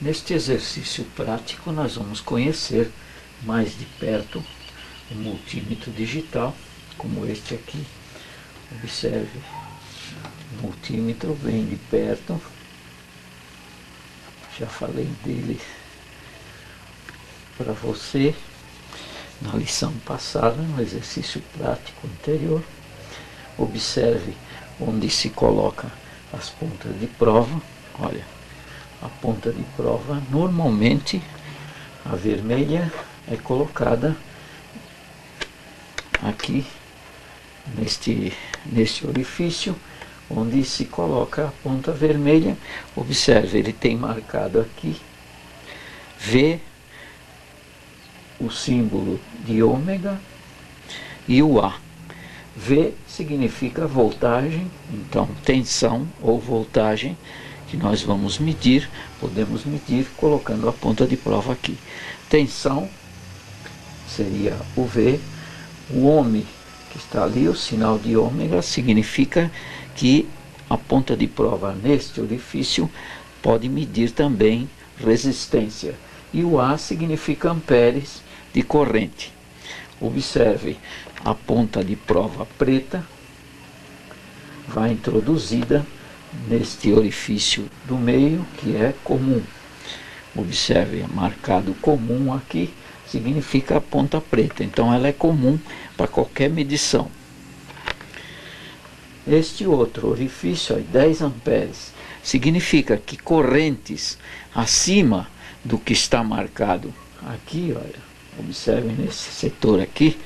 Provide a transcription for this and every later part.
Neste exercício prático, nós vamos conhecer mais de perto o multímetro digital, como este aqui. Observe o multímetro bem de perto. Já falei dele para você na lição passada, no exercício prático anterior. Observe onde se coloca as pontas de prova. Olha, a ponta de prova, normalmente a vermelha é colocada aqui neste orifício onde se coloca a ponta vermelha. Observe, ele tem marcado aqui V, o símbolo de ômega, e o A. V significa voltagem, então tensão ou voltagem que nós vamos medir, podemos medir colocando a ponta de prova aqui. Tensão seria o V, o ômega que está ali, o sinal de ômega, significa que a ponta de prova neste orifício pode medir também resistência. E o A significa amperes de corrente. Observe, a ponta de prova preta vai introduzida neste orifício do meio, que é comum. Observe, marcado comum aqui, significa a ponta preta. Então ela é comum para qualquer medição. Este outro orifício, 10 amperes, significa que correntes acima do que está marcado aqui, olha, observe nesse setor aqui,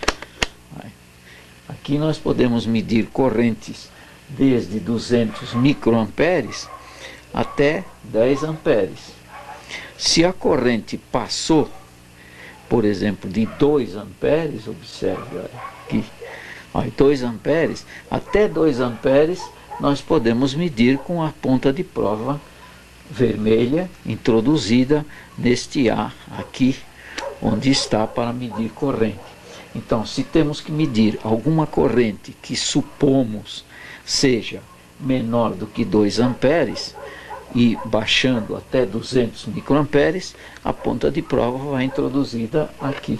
aqui nós podemos medir correntes desde 200 microamperes até 10 amperes. Se a corrente passou, por exemplo, de 2 amperes, observe, olha, aqui, olha, 2 amperes, até 2 amperes nós podemos medir com a ponta de prova vermelha introduzida neste A aqui, onde está para medir corrente. Então, se temos que medir alguma corrente que supomos seja menor do que 2 amperes e baixando até 200 microamperes, a ponta de prova vai introduzida aqui.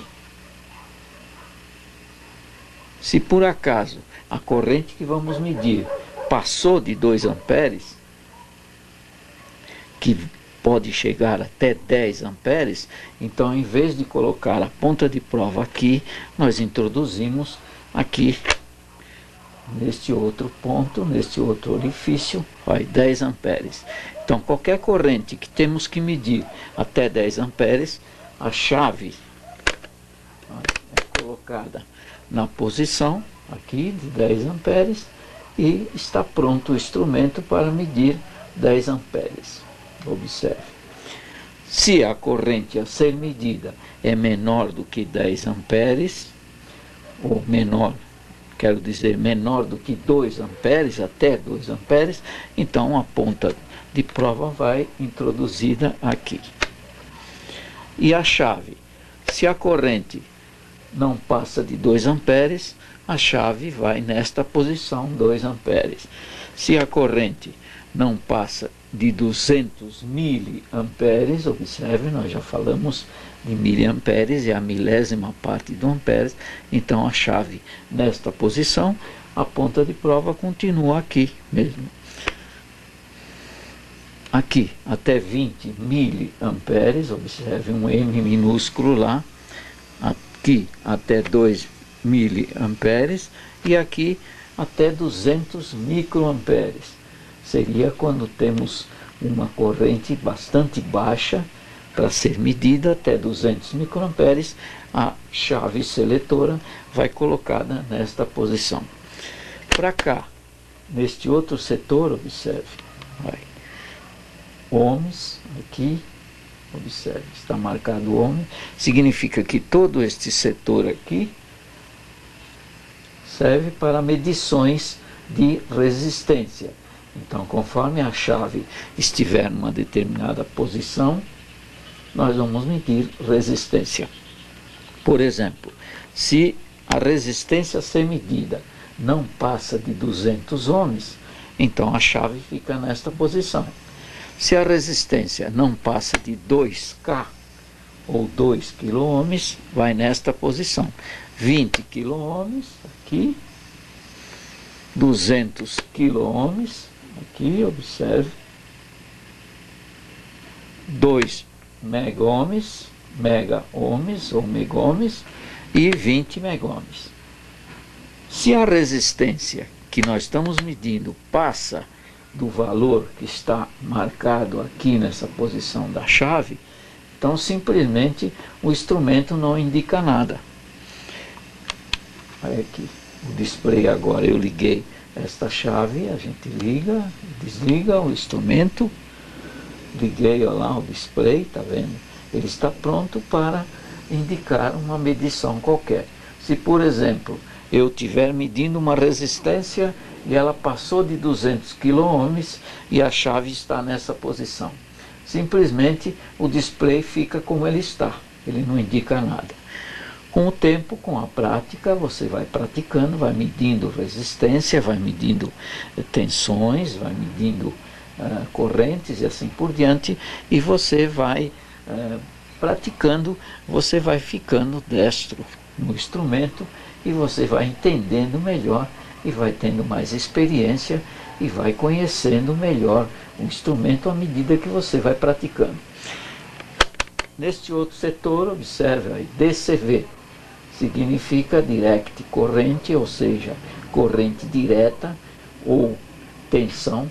Se por acaso a corrente que vamos medir passou de 2 amperes, que pode chegar até 10 amperes, então em vez de colocar a ponta de prova aqui, nós introduzimos aqui neste outro ponto, neste outro orifício, vai 10 amperes. Então qualquer corrente que temos que medir até 10 amperes, a chave é colocada na posição aqui de 10 amperes e está pronto o instrumento para medir 10 amperes. Observe. Se a corrente a ser medida é menor do que 10 amperes, ou menor, quero dizer menor do que 2 amperes, até 2 amperes, então a ponta de prova vai introduzida aqui. E a chave, se a corrente não passa de 2 amperes, a chave vai nesta posição, 2 amperes. Se a corrente não passa de 200 miliamperes, observe, nós já falamos de miliamperes, é a milésima parte do amperes, então a chave nesta posição, a ponta de prova continua aqui mesmo. Aqui até 20 miliamperes, observe um M minúsculo lá, aqui até 2 miliamperes e aqui até 200 microamperes. Seria quando temos uma corrente bastante baixa para ser medida até 200 microamperes, a chave seletora vai colocada nesta posição. Para cá, neste outro setor, observe, ohms, aqui, observe, está marcado ohm, significa que todo este setor aqui serve para medições de resistência. Então, conforme a chave estiver numa determinada posição, nós vamos medir resistência. Por exemplo, se a resistência a ser medida não passa de 200 ohms, então a chave fica nesta posição. Se a resistência não passa de 2K ou 2 kΩ, vai nesta posição. 20 kΩ aqui, 200 kΩ aqui, observe, 2 megahms, mega-ohms ou megahms e 20 megahms. Se a resistência que nós estamos medindo passa do valor que está marcado aqui nessa posição da chave, então simplesmente o instrumento não indica nada. Olha aqui, o display agora, eu liguei esta chave, a gente liga, desliga o instrumento, liguei, olha lá o display, tá vendo? Ele está pronto para indicar uma medição qualquer. Se, por exemplo, eu estiver medindo uma resistência e ela passou de 200 kΩ e a chave está nessa posição, simplesmente o display fica como ele está, ele não indica nada. Com o tempo, com a prática, você vai praticando, vai medindo resistência, vai medindo tensões, vai medindo correntes e assim por diante, e você vai praticando, você vai ficando destro no instrumento e você vai entendendo melhor e vai tendo mais experiência e vai conhecendo melhor o instrumento à medida que você vai praticando. Neste outro setor, observe aí, DCV significa direct corrente, ou seja, corrente direta ou tensão,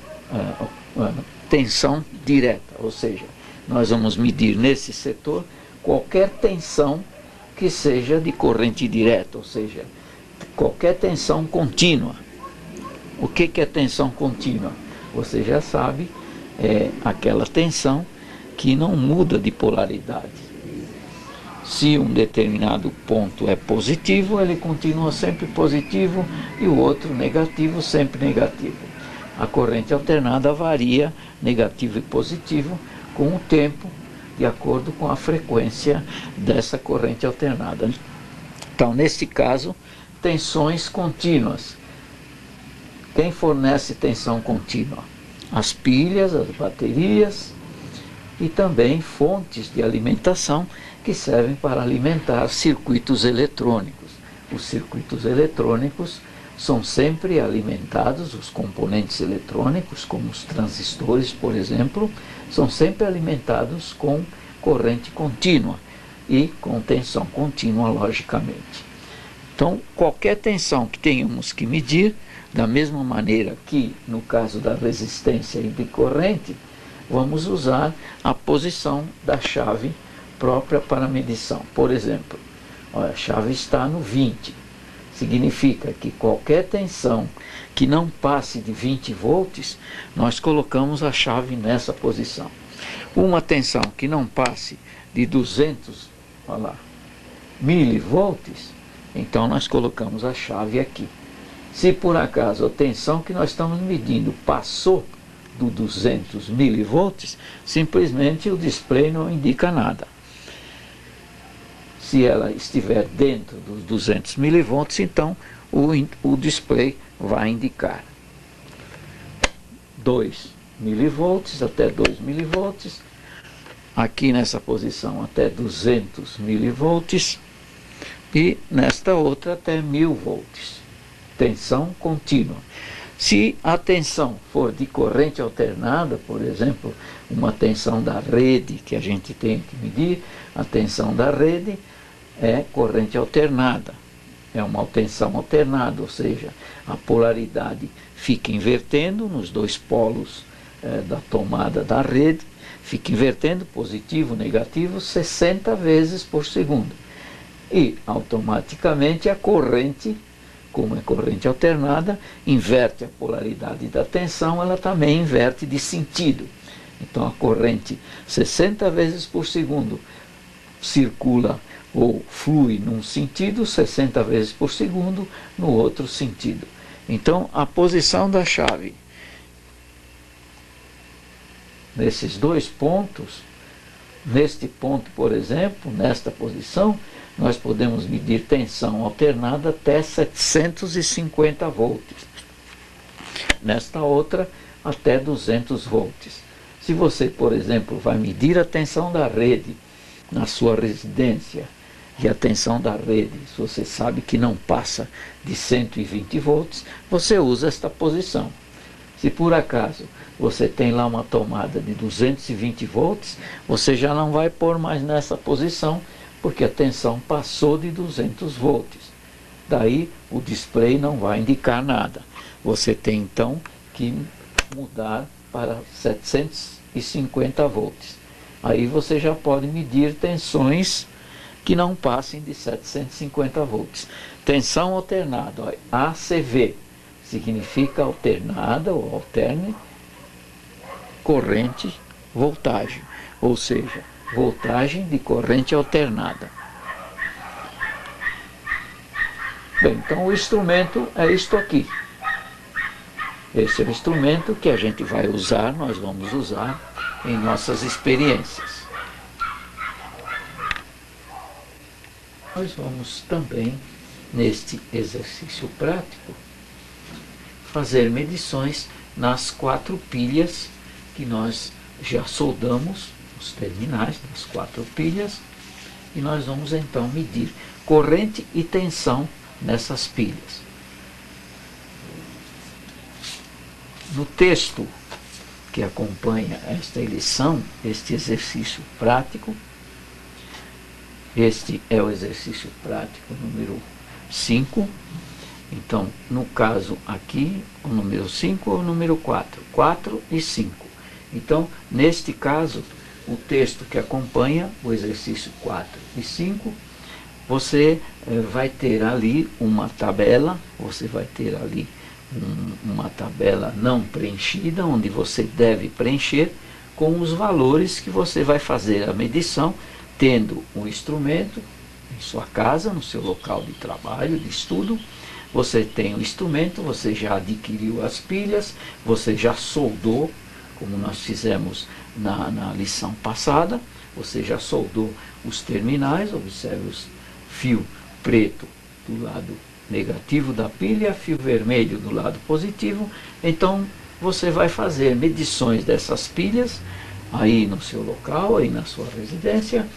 tensão direta, ou seja, nós vamos medir nesse setor qualquer tensão que seja de corrente direta, ou seja, qualquer tensão contínua. O que é tensão contínua? Você já sabe, é aquela tensão que não muda de polaridade. Se um determinado ponto é positivo, ele continua sempre positivo e o outro negativo, sempre negativo. A corrente alternada varia negativo e positivo com o tempo, de acordo com a frequência dessa corrente alternada. Então, neste caso, tensões contínuas. Quem fornece tensão contínua? As pilhas, as baterias e também fontes de alimentação que servem para alimentar circuitos eletrônicos. Os circuitos eletrônicos são sempre alimentados, os componentes eletrônicos, como os transistores, por exemplo, são sempre alimentados com corrente contínua e com tensão contínua, logicamente. Então, qualquer tensão que tenhamos que medir, da mesma maneira que no caso da resistência e de corrente, vamos usar a posição da chave própria para a medição. Por exemplo, olha, a chave está no 20. Significa que qualquer tensão que não passe de 20 volts, nós colocamos a chave nessa posição. Uma tensão que não passe de 200, olha lá, milivolts, então nós colocamos a chave aqui. Se por acaso a tensão que nós estamos medindo passou do 200 milivolts, simplesmente o display não indica nada. Se ela estiver dentro dos 200 milivolts, então o display vai indicar 2 milivolts até 2 milivolts, aqui nessa posição até 200 milivolts e nesta outra até 1000 volts. Tensão contínua. Se a tensão for de corrente alternada, por exemplo, uma tensão da rede que a gente tem que medir, a tensão da rede é corrente alternada, é uma tensão alternada, ou seja, a polaridade fica invertendo nos dois polos da tomada da rede, fica invertendo positivo, negativo, 60 vezes por segundo. E automaticamente a corrente, como é corrente alternada, inverte a polaridade da tensão, ela também inverte de sentido. Então a corrente 60 vezes por segundo circula ou flui num sentido, 60 vezes por segundo no outro sentido. Então a posição da chave nesses dois pontos, neste ponto, por exemplo, nesta posição, nós podemos medir tensão alternada até 750 volts. Nesta outra, até 200 volts. Se você, por exemplo, vai medir a tensão da rede na sua residência, e a tensão da rede, se você sabe que não passa de 120 volts, você usa esta posição. Se por acaso você tem lá uma tomada de 220 volts, você já não vai pôr mais nessa posição, porque a tensão passou de 200 volts. Daí o display não vai indicar nada. Você tem então que mudar para 750 volts. Aí você já pode medir tensões que não passem de 750 volts. Tensão alternada, ACV, significa alternada ou alterne, corrente, voltagem, ou seja, voltagem de corrente alternada. Bem, então o instrumento é isto aqui. Esse é o instrumento que a gente vai usar, nós vamos usar em nossas experiências. Nós vamos também, neste exercício prático, fazer medições nas 4 pilhas que nós já soldamos, os terminais das 4 pilhas, e nós vamos então medir corrente e tensão nessas pilhas. No texto que acompanha esta lição, este exercício prático, este é o exercício prático número 5. Então, no caso aqui, o número 5 ou o número 4? 4 e 5. Então, neste caso, o texto que acompanha o exercício 4 e 5, você vai ter ali uma tabela, uma tabela não preenchida, onde você deve preencher com os valores que você vai fazer a medição, tendo o instrumento em sua casa, no seu local de trabalho, de estudo. Você tem o instrumento, você já adquiriu as pilhas, você já soldou, como nós fizemos na lição passada, você já soldou os terminais, observe os fio preto do lado negativo da pilha, fio vermelho do lado positivo. Então você vai fazer medições dessas pilhas aí no seu local, aí na sua residência,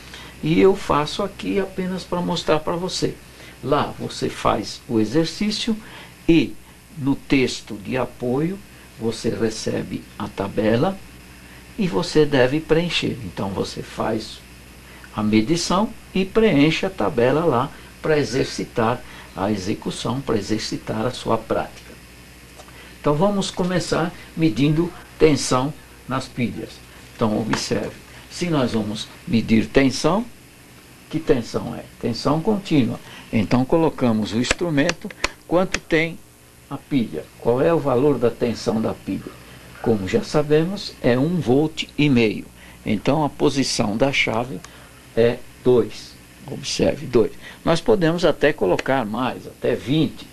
e eu faço aqui apenas para mostrar para você. Lá você faz o exercício e no texto de apoio você recebe a tabela e você deve preencher. Então você faz a medição e preenche a tabela lá para exercitar a execução, para exercitar a sua prática. Então vamos começar medindo tensão nas pilhas. Então observe, se nós vamos medir tensão, que tensão é? Tensão contínua. Então colocamos o instrumento, quanto tem a pilha, qual é o valor da tensão da pilha. Como já sabemos, é 1,5 volt. Então a posição da chave é 2. Observe, 2. Nós podemos até colocar mais, até 20.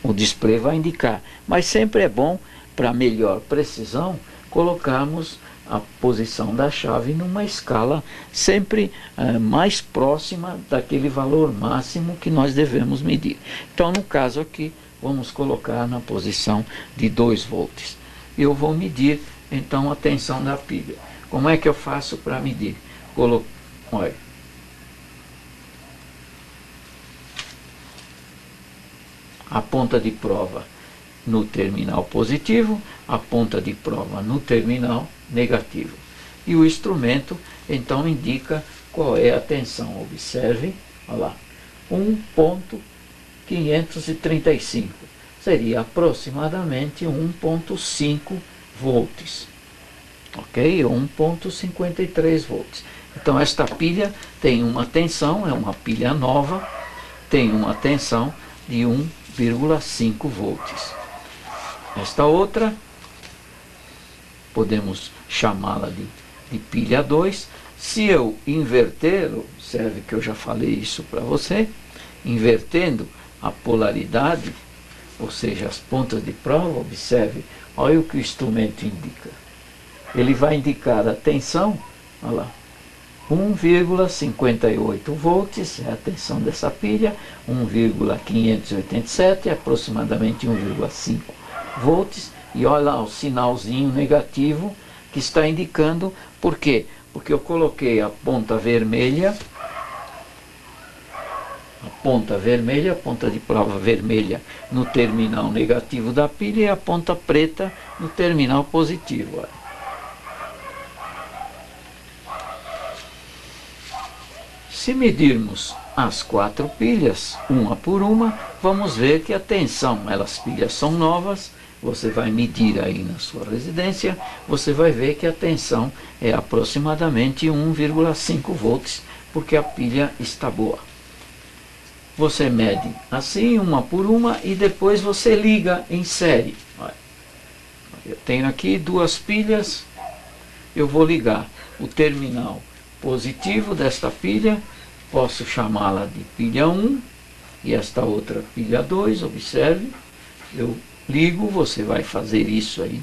O display vai indicar. Mas sempre é bom, para melhor precisão, colocarmos a posição da chave numa escala sempre mais próxima daquele valor máximo que nós devemos medir. Então, no caso aqui, vamos colocar na posição de 2 volts. Eu vou medir, então, a tensão da pilha. Como é que eu faço para medir? Olha. A ponta de prova no terminal positivo, a ponta de prova no terminal negativo. E o instrumento, então, indica qual é a tensão. Observe, olha lá, 1,535. Seria aproximadamente 1,5 volts. Ok? 1,53 volts. Então, esta pilha tem uma tensão, é uma pilha nova, tem uma tensão de 1,5 volts. Esta outra, podemos chamá-la de pilha 2. Se eu inverter, observe que eu já falei isso para você, invertendo a polaridade, ou seja, as pontas de prova, observe, olha o que o instrumento indica. Ele vai indicar a tensão, olha lá, 1,58 volts é a tensão dessa pilha, 1,587, aproximadamente 1,5 volts, e olha lá o sinalzinho negativo que está indicando. Por quê? Porque eu coloquei a ponta vermelha, a ponta de prova vermelha no terminal negativo da pilha e a ponta preta no terminal positivo. Olha. Se medirmos as 4 pilhas, uma por uma, vamos ver que a tensão, as pilhas são novas, você vai medir aí na sua residência, você vai ver que a tensão é aproximadamente 1,5 volts, porque a pilha está boa. Você mede assim, uma por uma, e depois você liga em série. Olha, eu tenho aqui 2 pilhas, eu vou ligar o terminal positivo desta pilha, posso chamá-la de pilha 1 e esta outra pilha 2, observe, eu ligo, você vai fazer isso aí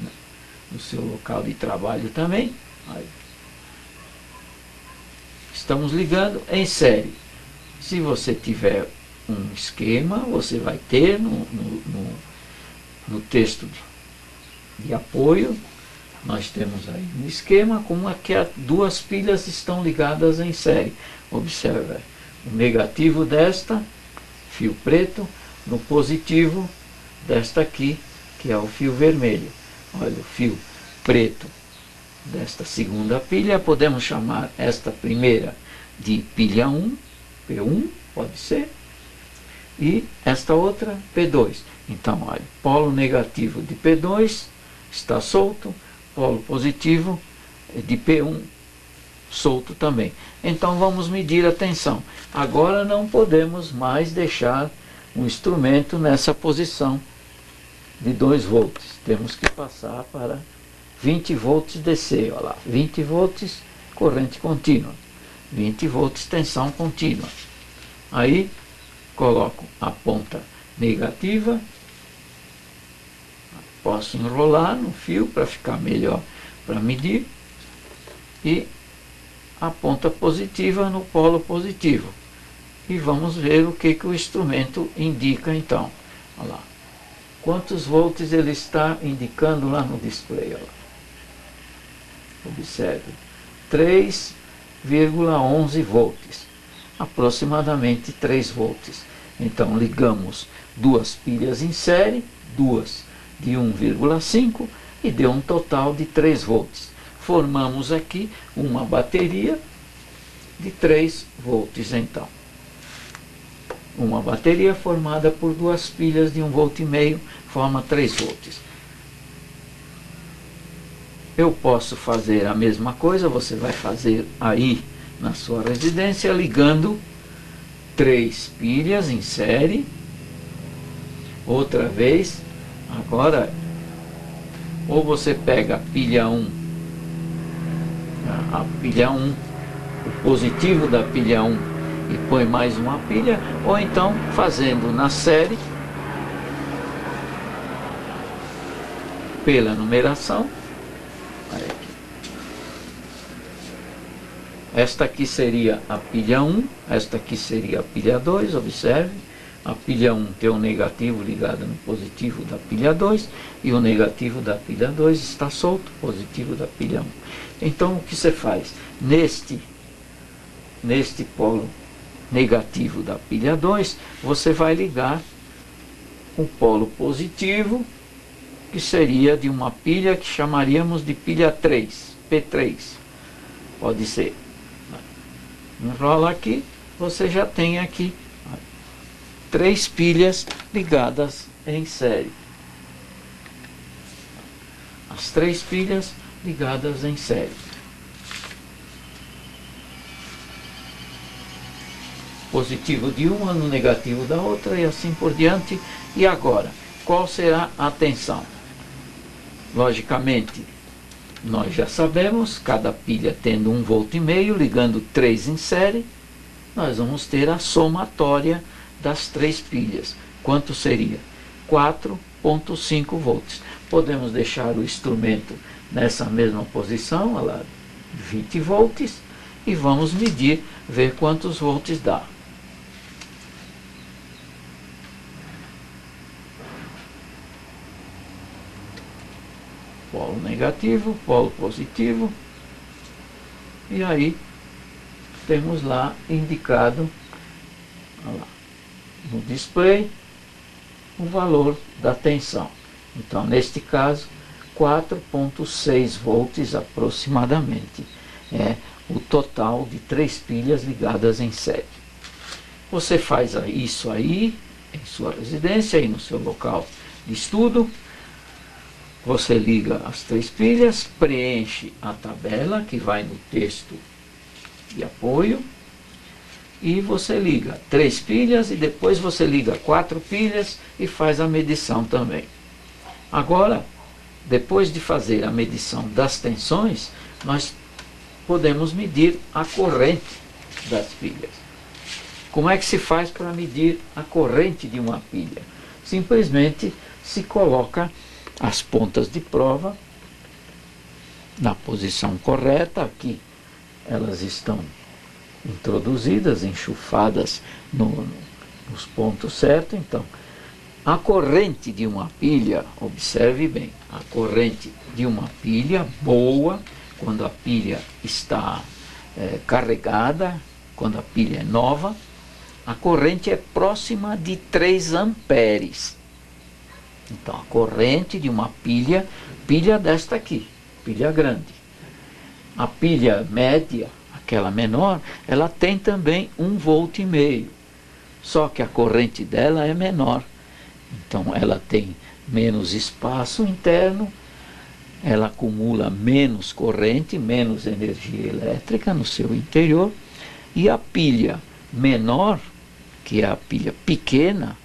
no seu local de trabalho também. Aí. Estamos ligando em série. Se você tiver um esquema, você vai ter no texto de apoio, nós temos aí um esquema como é que as 2 pilhas estão ligadas em série. Observe, o negativo desta, fio preto, no positivo desta aqui, que é o fio vermelho. Olha, o fio preto desta segunda pilha, podemos chamar esta primeira de pilha 1, P1, pode ser, e esta outra P2. Então, olha, polo negativo de P2 está solto, polo positivo de P1 solto também. Então vamos medir a tensão. Agora não podemos mais deixar o instrumento nessa posição de 2 volts. Temos que passar para 20 volts DC. Olha lá, 20 volts corrente contínua, 20 volts tensão contínua. Aí coloco a ponta negativa, posso enrolar no fio para ficar melhor para medir, e a ponta positiva no polo positivo. E vamos ver o que o instrumento indica então. Olha lá. Quantos volts ele está indicando lá no display? Olha lá. Observe. 3,11 volts. Aproximadamente 3 volts. Então ligamos 2 pilhas em série, 2 de 1,5 e deu um total de 3 volts. Formamos aqui uma bateria de 3 volts então. Uma bateria formada por 2 pilhas de 1,5 volt forma 3 volts. Eu posso fazer a mesma coisa, você vai fazer aí na sua residência, ligando 3 pilhas em série. Outra vez, agora, ou você pega a pilha 1, o positivo da pilha 1 e põe mais uma pilha, ou então fazendo na série pela numeração. Esta aqui seria a pilha 1, esta aqui seria a pilha 2, observe. A pilha 1 tem o negativo ligado no positivo da pilha 2 e o negativo da pilha 2 está solto, positivo da pilha 1. Então o que você faz? Neste polo negativo da pilha 2, você vai ligar o polo positivo, que seria de uma pilha que chamaríamos de pilha 3, P3. Pode ser. Enrola aqui, você já tem aqui 3 pilhas ligadas em série. As 3 pilhas ligadas em série. Positivo de uma no negativo da outra e assim por diante. E agora, qual será a tensão? Logicamente, nós já sabemos, cada pilha tendo 1,5 volt, ligando 3 em série, nós vamos ter a somatória das 3 pilhas. Quanto seria? 4,5 volts. Podemos deixar o instrumento nessa mesma posição, olha lá, 20 volts, e vamos medir, ver quantos volts dá. Polo negativo. negativo, polo positivo, e aí temos lá indicado, olha lá, no display, o valor da tensão. Então, neste caso, 4,6 volts aproximadamente. É o total de 3 pilhas ligadas em série. Você faz isso aí em sua residência, aí no seu local de estudo. Você liga as 3 pilhas, preenche a tabela que vai no texto de apoio, e você liga 3 pilhas e depois você liga 4 pilhas e faz a medição também. Agora, depois de fazer a medição das tensões, nós podemos medir a corrente das pilhas. Como é que se faz para medir a corrente de uma pilha? Simplesmente se coloca as pontas de prova na posição correta. Aqui elas estão introduzidas, enchufadas nos pontos certos. Então, a corrente de uma pilha, observe bem, a corrente de uma pilha boa, quando a pilha está carregada, quando a pilha é nova, a corrente é próxima de 3 amperes. Então, a corrente de uma pilha desta aqui, pilha grande. A pilha média, aquela menor, ela tem também 1,5 volt. Só que a corrente dela é menor. Então, ela tem menos espaço interno, ela acumula menos corrente, menos energia elétrica no seu interior. E a pilha menor, que é a pilha pequena,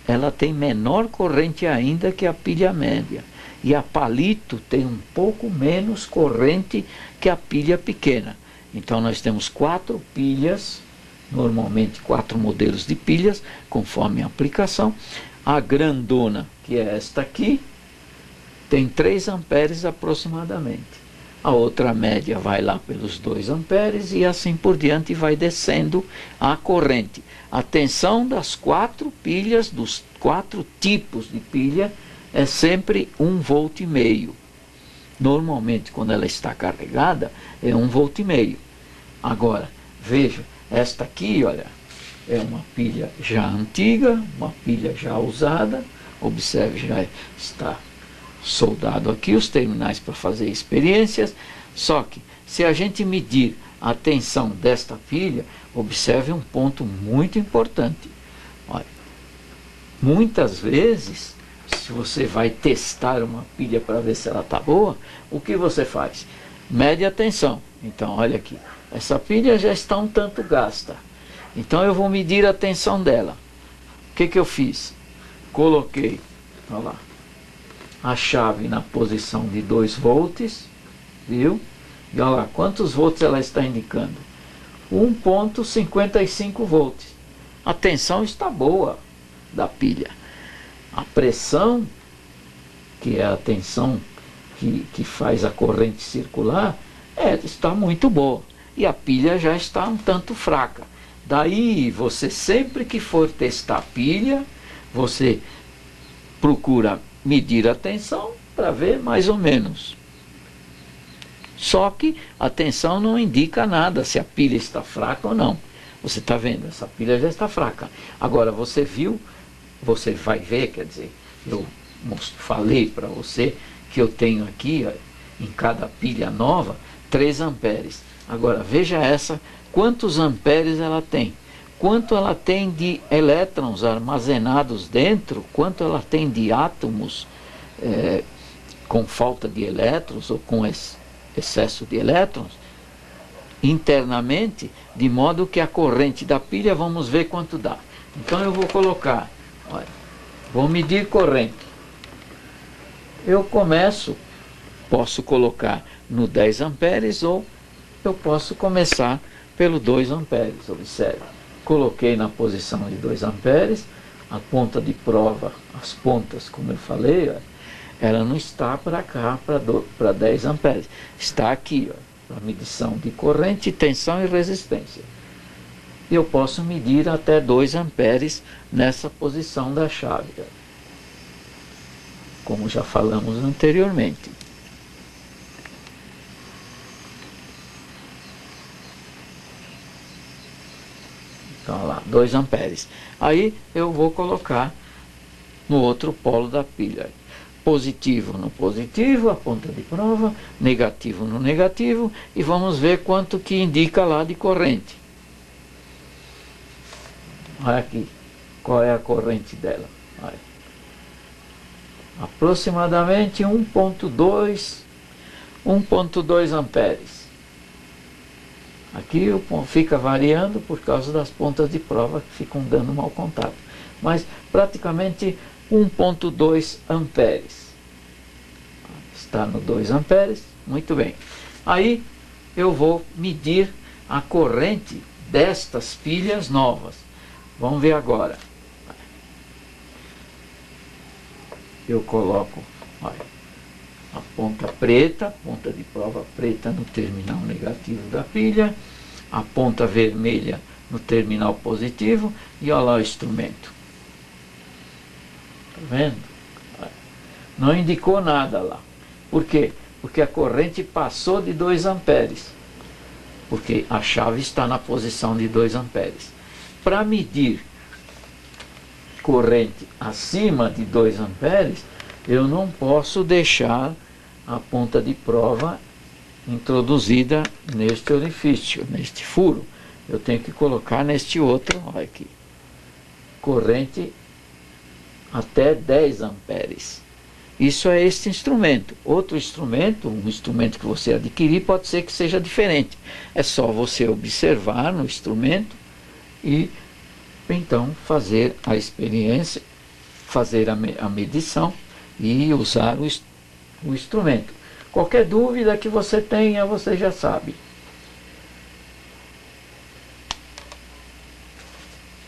ela tem menor corrente ainda que a pilha média. E a palito tem um pouco menos corrente que a pilha pequena. Então nós temos 4 pilhas, normalmente 4 modelos de pilhas, conforme a aplicação. A grandona, que é esta aqui, tem 3 amperes aproximadamente. A outra média vai lá pelos 2 amperes e assim por diante vai descendo a corrente. A tensão das 4 pilhas, dos 4 tipos de pilha, é sempre 1,5 volt. Normalmente, quando ela está carregada, é 1,5 volt. Agora, veja, esta aqui, olha, é uma pilha já antiga, uma pilha já usada. Observe, já está soldado aqui os terminais para fazer experiências. Só que, se a gente medir a tensão desta pilha, observe um ponto muito importante. Olha, muitas vezes, se você vai testar uma pilha para ver se ela está boa, o que você faz? Mede a tensão. Então, olha aqui, essa pilha já está um tanto gasta. Então, eu vou medir a tensão dela. O que eu fiz? Coloquei, olha lá, a chave na posição de 2 volts, viu? E olha lá, quantos volts ela está indicando? 1,55 volts. A tensão está boa da pilha. A pressão, que é a tensão que faz a corrente circular, está muito boa. E a pilha já está um tanto fraca. Daí, você sempre que for testar a pilha, você procura medir a tensão para ver mais ou menos. Só que a tensão não indica nada se a pilha está fraca ou não. Você está vendo, essa pilha já está fraca. Agora, você viu, você vai ver, quer dizer, eu falei para você que eu tenho aqui, ó, em cada pilha nova, 3 amperes. Agora, veja essa, quantos amperes ela tem. Quanto ela tem de elétrons armazenados dentro, quanto ela tem de átomos com falta de elétrons ou com excesso de elétrons internamente, de modo que a corrente da pilha, vamos ver quanto dá. Então eu vou colocar, olha, vou medir corrente. Eu posso colocar no 10 amperes ou eu posso começar pelo 2 amperes, observe. Coloquei na posição de 2 amperes, a ponta de prova, as pontas, como eu falei, ó, ela não está para cá, para 10 amperes. Está aqui, para medição de corrente, tensão e resistência. Eu posso medir até 2 amperes nessa posição da chave, ó, como já falamos anteriormente. Então, olha lá, 2 amperes. Aí eu vou colocar no outro polo da pilha. Positivo no positivo, a ponta de prova, negativo no negativo, e vamos ver quanto que indica lá de corrente. Olha aqui, qual é a corrente dela. Olha. Aproximadamente 1.2 amperes. Aqui fica variando por causa das pontas de prova que ficam dando mau contato. Mas praticamente 1.2 amperes. Está no 2 amperes, muito bem. Aí eu vou medir a corrente destas pilhas novas. Vamos ver agora. Eu coloco, olha, a ponta preta, ponta de prova preta no terminal negativo da pilha, a ponta vermelha no terminal positivo e olha lá o instrumento. Tá vendo? Não indicou nada lá. Por quê? Porque a corrente passou de 2 amperes. Porque a chave está na posição de 2 amperes. Para medir corrente acima de 2 amperes, eu não posso deixar a ponta de prova introduzida neste orifício, neste furo. Eu tenho que colocar neste outro, olha aqui, corrente até 10 amperes. Isso é este instrumento. Outro instrumento, um instrumento que você adquirir, pode ser que seja diferente. É só você observar no instrumento e então fazer a experiência, fazer a medição e usar o instrumento. Qualquer dúvida que você tenha, você já sabe.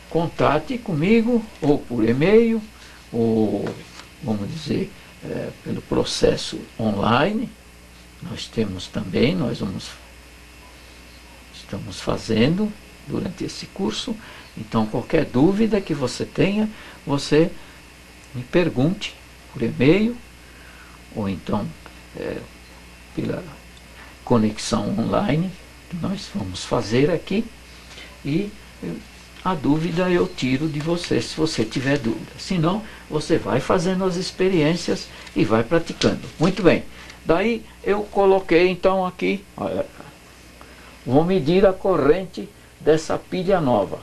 Contate comigo, ou por e-mail, ou, vamos dizer, pelo processo online. Nós temos também, estamos fazendo durante esse curso. Então, qualquer dúvida que você tenha, você me pergunte por e-mail, ou então pela conexão online que nós vamos fazer aqui, e a dúvida eu tiro de você se você tiver dúvida. Se não, você vai fazendo as experiências e vai praticando. Muito bem. Daí eu coloquei então aqui, olha, vou medir a corrente dessa pilha nova.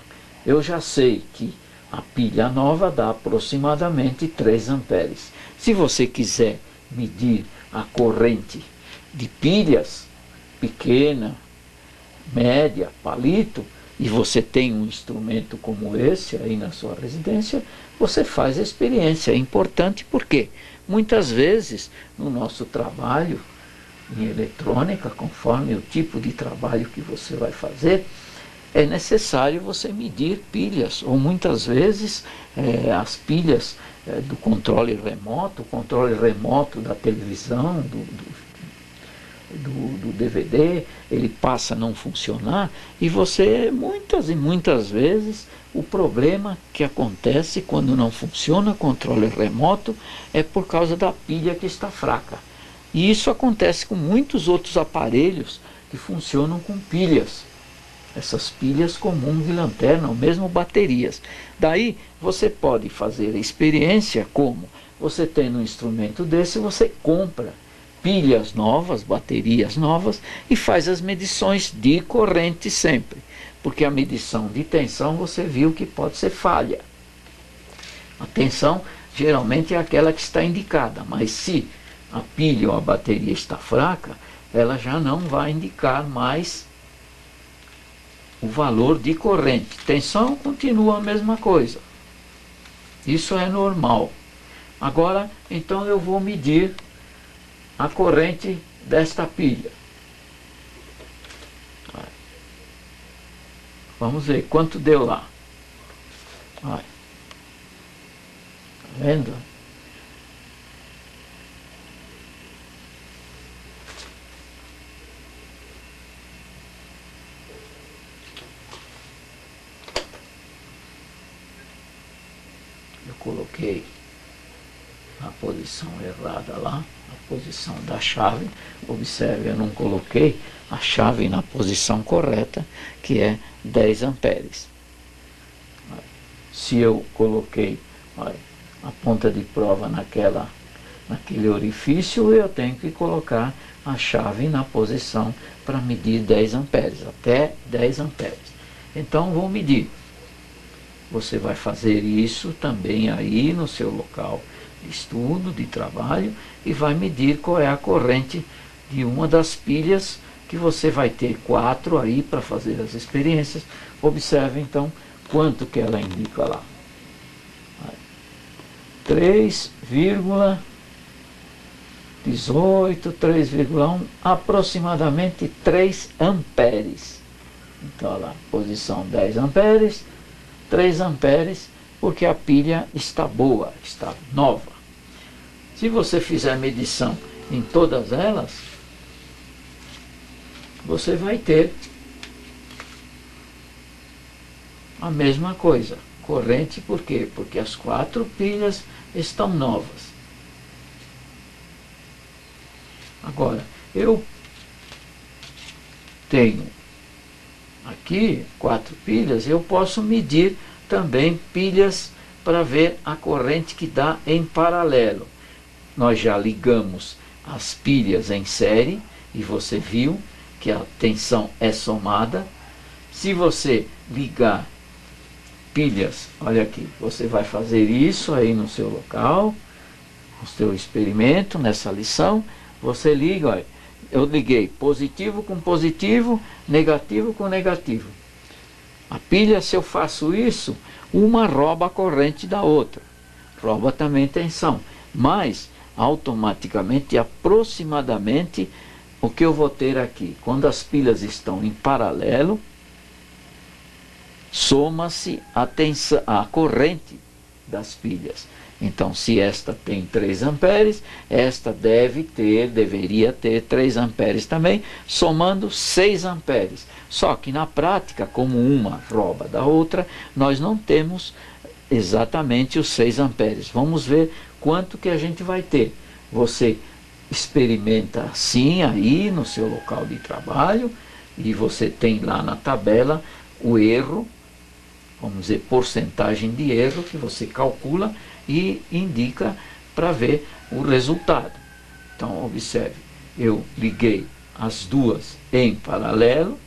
Eu já sei que a pilha nova dá aproximadamente 3 amperes. Se você quiser medir a corrente de pilhas pequena, média, palito, e você tem um instrumento como esse aí na sua residência, você faz a experiência. É importante porque muitas vezes no nosso trabalho em eletrônica, conforme o tipo de trabalho que você vai fazer, é necessário você medir pilhas, ou muitas vezes as pilhas do controle remoto, o controle remoto da televisão, do DVD, ele passa a não funcionar, e você, muitas e muitas vezes, o problema que acontece quando não funciona o controle remoto é por causa da pilha que está fraca. E isso acontece com muitos outros aparelhos que funcionam com pilhas. Essas pilhas comuns de lanterna, ou mesmo baterias. Daí você pode fazer a experiência como você tem um instrumento desse, você compra pilhas novas, baterias novas, e faz as medições de corrente sempre. Porque a medição de tensão você viu que pode ser falha. A tensão geralmente é aquela que está indicada, mas se a pilha ou a bateria está fraca, ela já não vai indicar mais o valor de corrente. Tensão continua a mesma coisa. Isso é normal. Agora, então eu vou medir a corrente desta pilha. Vamos ver quanto deu lá. Olha. Tá vendo? Eu coloquei a posição errada lá, a posição da chave. Observe, eu não coloquei a chave na posição correta, que é 10 amperes. se eu coloquei, olha, a ponta de prova naquele orifício, eu tenho que colocar a chave na posição para medir 10 amperes, até 10 amperes. Então vou medir. Você vai fazer isso também aí no seu local de estudo, de trabalho, e vai medir qual é a corrente de uma das pilhas, que você vai ter 4 aí para fazer as experiências. Observe então quanto que ela indica lá. 3,18, 3,1, aproximadamente 3 amperes. Então, olha lá, posição 10 amperes, 3 amperes, porque a pilha está boa, está nova. Se você fizer medição em todas elas, você vai ter a mesma coisa. Corrente, por quê? Porque as 4 pilhas estão novas. Agora, eu tenho aqui 4 pilhas, eu posso medir também pilhas para ver a corrente que dá em paralelo. Nós já ligamos as pilhas em série e você viu que a tensão é somada. Se você ligar pilhas, olha aqui, você vai fazer isso aí no seu local, no seu experimento, nessa lição. Você liga, olha, eu liguei positivo com positivo, negativo com negativo. A pilha, se eu faço isso, uma rouba a corrente da outra, rouba também tensão, mas automaticamente, aproximadamente, o que eu vou ter aqui, quando as pilhas estão em paralelo, soma-se a corrente das pilhas. Então, se esta tem 3 amperes, esta deveria ter 3 amperes também, somando 6 amperes. Só que na prática, como uma rouba da outra, nós não temos exatamente os 6 amperes. Vamos ver quanto que a gente vai ter. Você experimenta assim aí no seu local de trabalho, e você tem lá na tabela o erro, vamos dizer, porcentagem de erro que você calcula e indica para ver o resultado. Então, observe, eu liguei as duas em paralelo,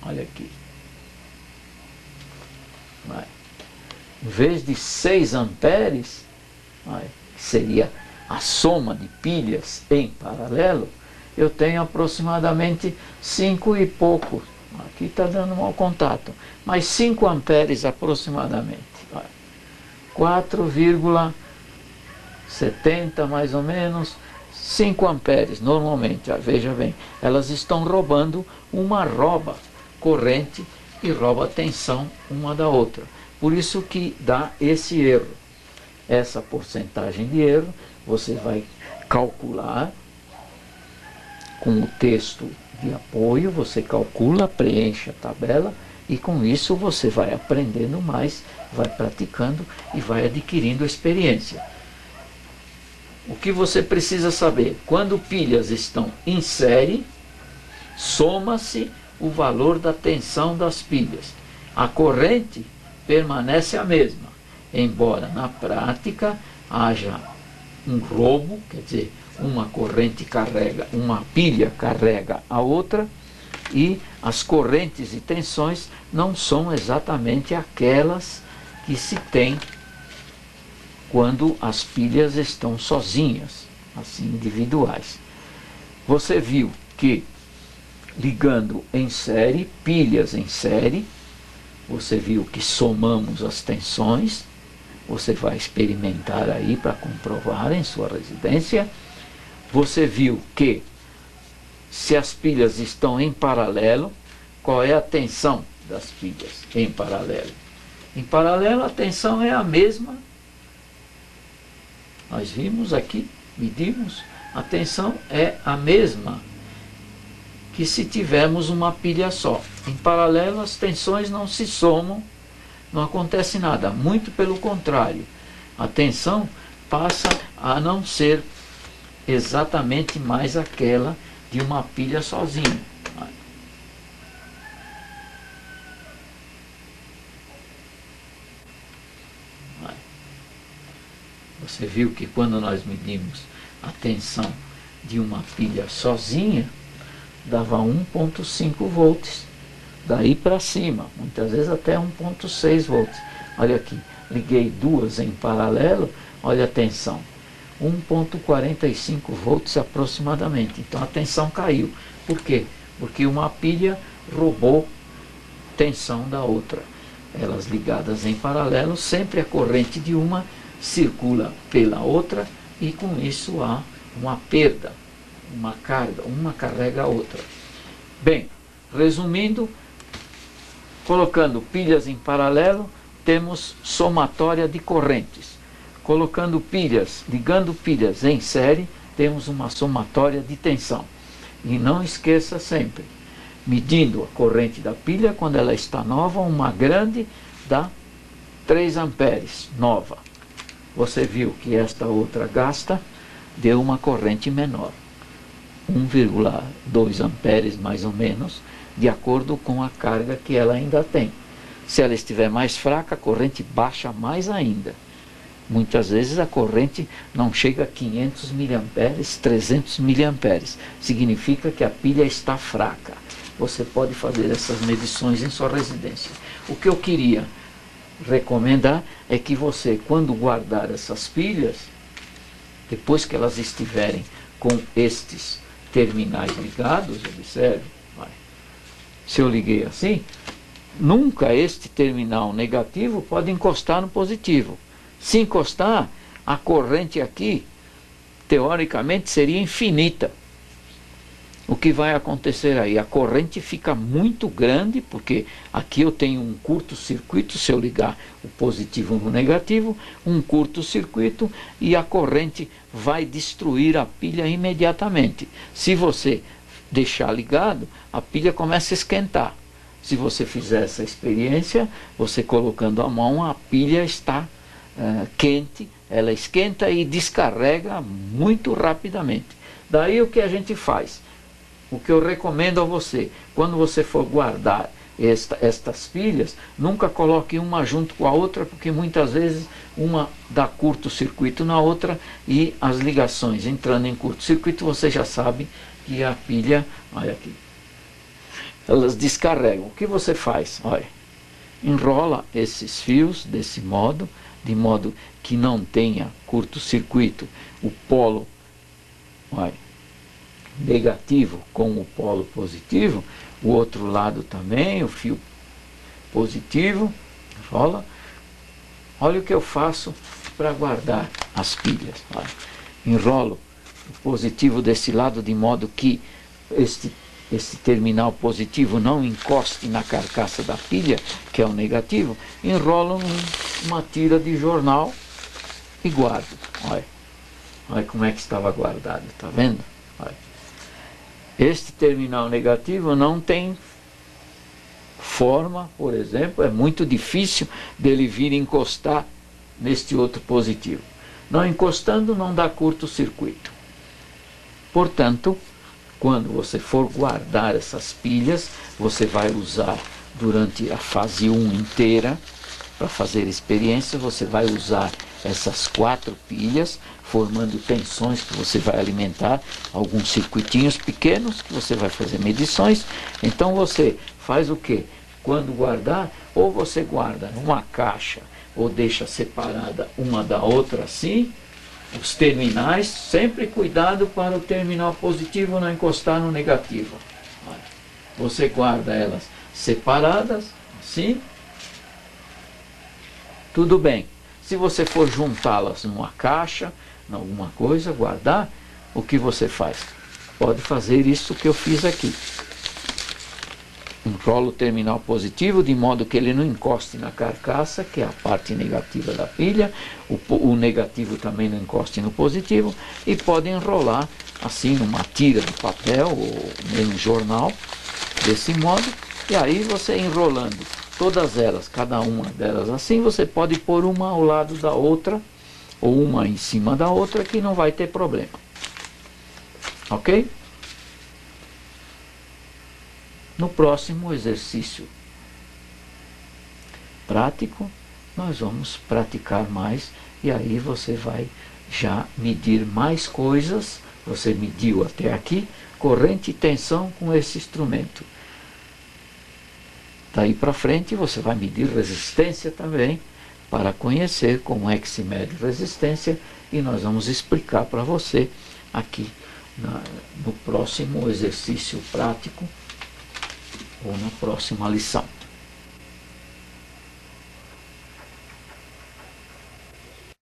olha aqui. Vai. Em vez de 6 amperes, que seria a soma de pilhas em paralelo, eu tenho aproximadamente 5 e pouco. Aqui está dando mau contato, mas 5 amperes aproximadamente. 4,70 mais ou menos, 5 amperes normalmente. Veja bem, elas estão roubando, uma rouba corrente e rouba tensão uma da outra. Por isso que dá esse erro. Essa porcentagem de erro você vai calcular com o texto de apoio, você calcula, preenche a tabela, e com isso você vai aprendendo mais, vai praticando e vai adquirindo experiência. O que você precisa saber? Quando pilhas estão em série, soma-se o valor da tensão das pilhas. A corrente permanece a mesma, embora na prática haja um roubo, quer dizer, uma corrente carrega, uma pilha carrega a outra, e as correntes e tensões não são exatamente aquelas que se tem quando as pilhas estão sozinhas, assim, individuais. Você viu que ligando em série, pilhas em série, você viu que somamos as tensões. Você vai experimentar aí para comprovar em sua residência. Você viu que se as pilhas estão em paralelo, qual é a tensão das pilhas em paralelo? Em paralelo a tensão é a mesma. Nós vimos aqui, medimos, a tensão é a mesma que se tivermos uma pilha só. Em paralelo as tensões não se somam, não acontece nada, muito pelo contrário. A tensão passa a não ser exatamente mais aquela de uma pilha sozinha. Você viu que quando nós medimos a tensão de uma pilha sozinha, dava 1,5 volts. Daí para cima, muitas vezes até 1,6 volts. Olha aqui, liguei duas em paralelo, olha a tensão. 1,45 volts aproximadamente. Então a tensão caiu. Por quê? Porque uma pilha roubou tensão da outra. Elas ligadas em paralelo, sempre a corrente de uma circula pela outra e com isso há uma perda, uma carga, uma carrega a outra. Bem, resumindo, colocando pilhas em paralelo, temos somatória de correntes. Colocando pilhas, ligando pilhas em série, temos uma somatória de tensão. E não esqueça sempre, medindo a corrente da pilha, quando ela está nova, uma grande dá 3 amperes, nova. Você viu que esta outra gasta, deu uma corrente menor, 1,2 amperes mais ou menos, de acordo com a carga que ela ainda tem. Se ela estiver mais fraca, a corrente baixa mais ainda. Muitas vezes a corrente não chega a 500 miliamperes, 300 miliamperes. Significa que a pilha está fraca. Você pode fazer essas medições em sua residência. O que eu queria recomendar é que você, quando guardar essas pilhas, depois que elas estiverem com estes terminais ligados, observe, se eu liguei assim, nunca este terminal negativo pode encostar no positivo. Se encostar, a corrente aqui, teoricamente, seria infinita. O que vai acontecer aí? A corrente fica muito grande, porque aqui eu tenho um curto-circuito, se eu ligar o positivo no negativo, um curto-circuito, e a corrente vai destruir a pilha imediatamente. Se você deixar ligado, a pilha começa a esquentar. Se você fizer essa experiência, você colocando a mão, a pilha está quente, ela esquenta e descarrega muito rapidamente. Daí o que a gente faz? O que eu recomendo a você, quando você for guardar estas pilhas, nunca coloque uma junto com a outra, porque muitas vezes uma dá curto-circuito na outra e as ligações entrando em curto-circuito, você já sabe que a pilha, olha aqui, elas descarregam. O que você faz? Olha, enrola esses fios desse modo, de modo que não tenha curto-circuito o polo negativo com o polo positivo, o outro lado também, o fio positivo, enrola. Olha o que eu faço para guardar as pilhas. Olha. Enrolo o positivo desse lado de modo que este terminal positivo não encoste na carcaça da pilha, que é o negativo, enrolo numa tira de jornal e guardo. Olha, olha como é que estava guardado, está vendo? Olha. Este terminal negativo não tem forma, por exemplo, é muito difícil dele vir encostar neste outro positivo. Não encostando, não dá curto-circuito. Portanto, quando você for guardar essas pilhas, você vai usar durante a fase 1 inteira, para fazer experiência, você vai usar essas 4 pilhas, formando tensões que você vai alimentar, alguns circuitinhos pequenos que você vai fazer medições. Então você faz o quê? Quando guardar, ou você guarda numa caixa, ou deixa separada uma da outra assim, os terminais, sempre cuidado para o terminal positivo não encostar no negativo. Você guarda elas separadas, assim, tudo bem. Se você for juntá-las numa caixa, em alguma coisa, guardar, o que você faz? Pode fazer isso que eu fiz aqui. Enrola o terminal positivo de modo que ele não encoste na carcaça, que é a parte negativa da pilha, o negativo também não encoste no positivo, e pode enrolar assim numa tira de papel ou em um jornal, desse modo, e aí você enrolando todas elas, cada uma delas assim, você pode pôr uma ao lado da outra, ou uma em cima da outra, que não vai ter problema. Ok? No próximo exercício prático, nós vamos praticar mais e aí você vai já medir mais coisas. Você mediu até aqui corrente e tensão com esse instrumento. Daí para frente você vai medir resistência também, para conhecer como é que se mede resistência, e nós vamos explicar para você aqui no próximo exercício prático ou na próxima lição.